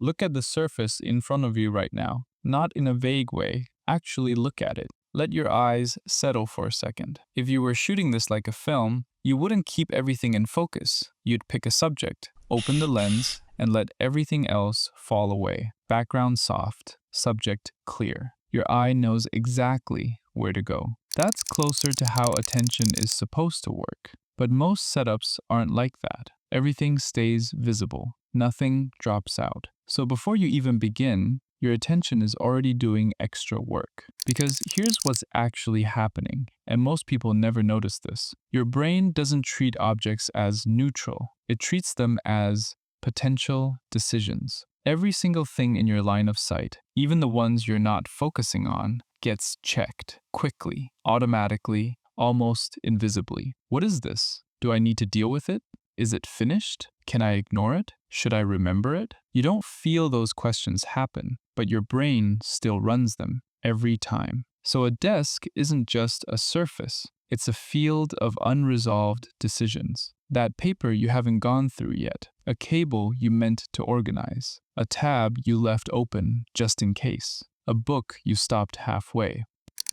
Look at the surface in front of you right now, not in a vague way. Actually look at it. Let your eyes settle for a second. If you were shooting this like a film, you wouldn't keep everything in focus. You'd pick a subject, open the lens, and let everything else fall away. Background soft, subject clear. Your eye knows exactly where to go. That's closer to how attention is supposed to work. But most setups aren't like that. Everything stays visible. Nothing drops out. So before you even begin, your attention is already doing extra work. Because here's what's actually happening, and most people never notice this. Your brain doesn't treat objects as neutral, it treats them as potential decisions. Every single thing in your line of sight, even the ones you're not focusing on, gets checked quickly, automatically, almost invisibly. What is this? Do I need to deal with it? Is it finished? Can I ignore it? Should I remember it? You don't feel those questions happen, but your brain still runs them every time. So a desk isn't just a surface, it's a field of unresolved decisions. That paper you haven't gone through yet, a cable you meant to organize, a tab you left open just in case, a book you stopped halfway.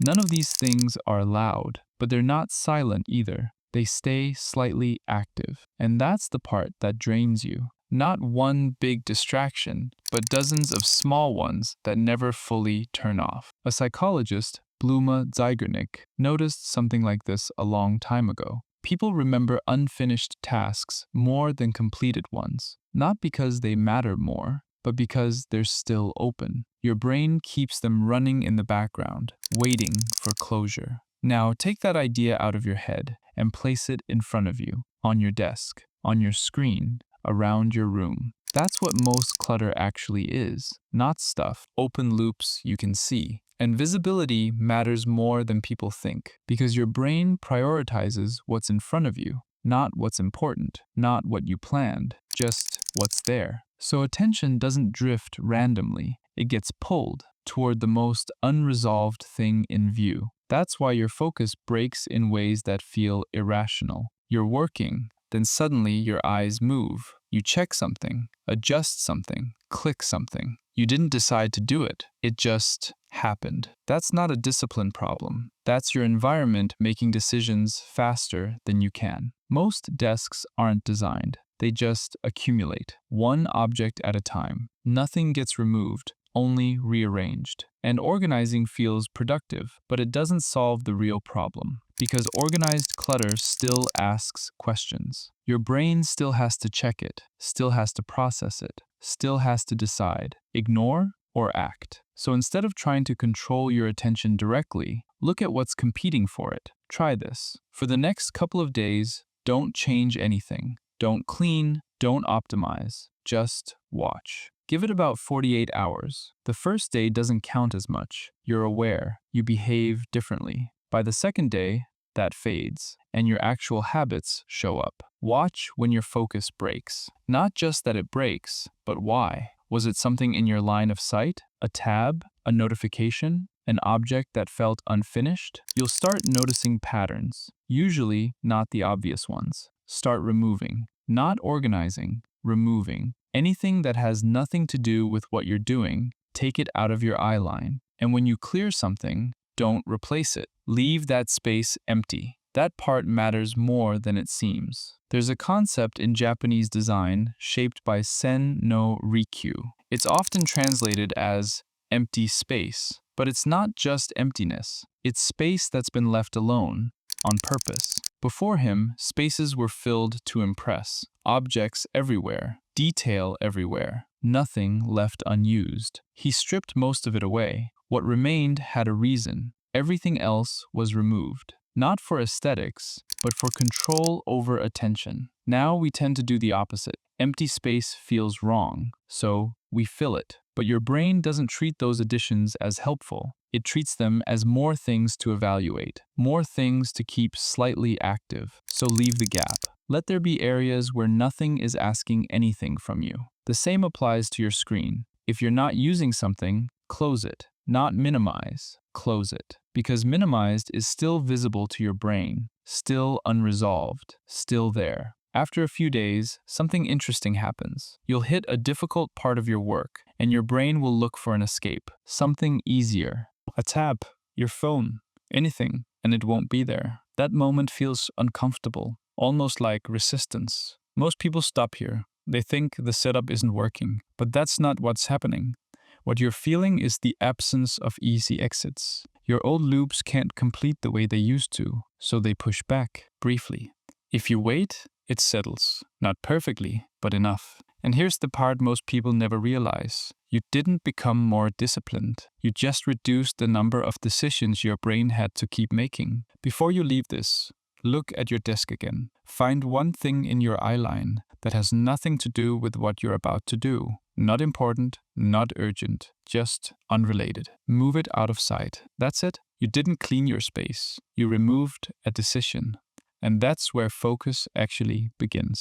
None of these things are loud, but they're not silent either. They stay slightly active. And that's the part that drains you. Not one big distraction, but dozens of small ones that never fully turn off. A psychologist, Bluma Zeigarnik, noticed something like this a long time ago. People remember unfinished tasks more than completed ones, not because they matter more, but because they're still open. Your brain keeps them running in the background, waiting for closure. Now take that idea out of your head and place it in front of you, on your desk, on your screen, around your room. That's what most clutter actually is, not stuff, open loops you can see. And visibility matters more than people think, because your brain prioritizes what's in front of you, not what's important, not what you planned, just what's there. So attention doesn't drift randomly, it gets pulled toward the most unresolved thing in view. That's why your focus breaks in ways that feel irrational. You're working, then suddenly your eyes move. You check something, adjust something, click something. You didn't decide to do it, it just happened. That's not a discipline problem. That's your environment making decisions faster than you can. Most desks aren't designed, they just accumulate, one object at a time. Nothing gets removed, only rearranged. And organizing feels productive, but it doesn't solve the real problem. Because organized clutter still asks questions. Your brain still has to check it, still has to process it, still has to decide, ignore or act. So instead of trying to control your attention directly, look at what's competing for it. Try this. For the next couple of days, don't change anything. Don't clean, don't optimize, just watch. Give it about 48 hours. The first day doesn't count as much. You're aware, you behave differently. By the second day, that fades, and your actual habits show up. Watch when your focus breaks. Not just that it breaks, but why. Was it something in your line of sight? A tab? A notification? An object that felt unfinished? You'll start noticing patterns, usually not the obvious ones. Start removing, not organizing, removing. Anything that has nothing to do with what you're doing, take it out of your eye line. And when you clear something, don't replace it. Leave that space empty. That part matters more than it seems. There's a concept in Japanese design shaped by Sen no Rikyu. It's often translated as empty space, but it's not just emptiness. It's space that's been left alone, on purpose. Before him, spaces were filled to impress. Objects everywhere, detail everywhere, nothing left unused. He stripped most of it away. What remained had a reason. Everything else was removed. Not for aesthetics, but for control over attention. Now we tend to do the opposite. Empty space feels wrong, so we fill it. But your brain doesn't treat those additions as helpful. It treats them as more things to evaluate, more things to keep slightly active. So leave the gap. Let there be areas where nothing is asking anything from you. The same applies to your screen. If you're not using something, close it. Not minimize, close it. Because minimized is still visible to your brain, still unresolved, still there. After a few days, something interesting happens. You'll hit a difficult part of your work, and your brain will look for an escape, something easier. A tab, your phone, anything, and it won't be there. That moment feels uncomfortable, almost like resistance. Most people stop here. They think the setup isn't working, but that's not what's happening. What you're feeling is the absence of easy exits. Your old loops can't complete the way they used to, so they push back, briefly. If you wait, it settles. Not perfectly, but enough. And here's the part most people never realize. You didn't become more disciplined. You just reduced the number of decisions your brain had to keep making. Before you leave this, look at your desk again. Find one thing in your eye line that has nothing to do with what you're about to do. Not important, not urgent, just unrelated. Move it out of sight. That's it. You didn't clean your space. You removed a decision. And that's where focus actually begins.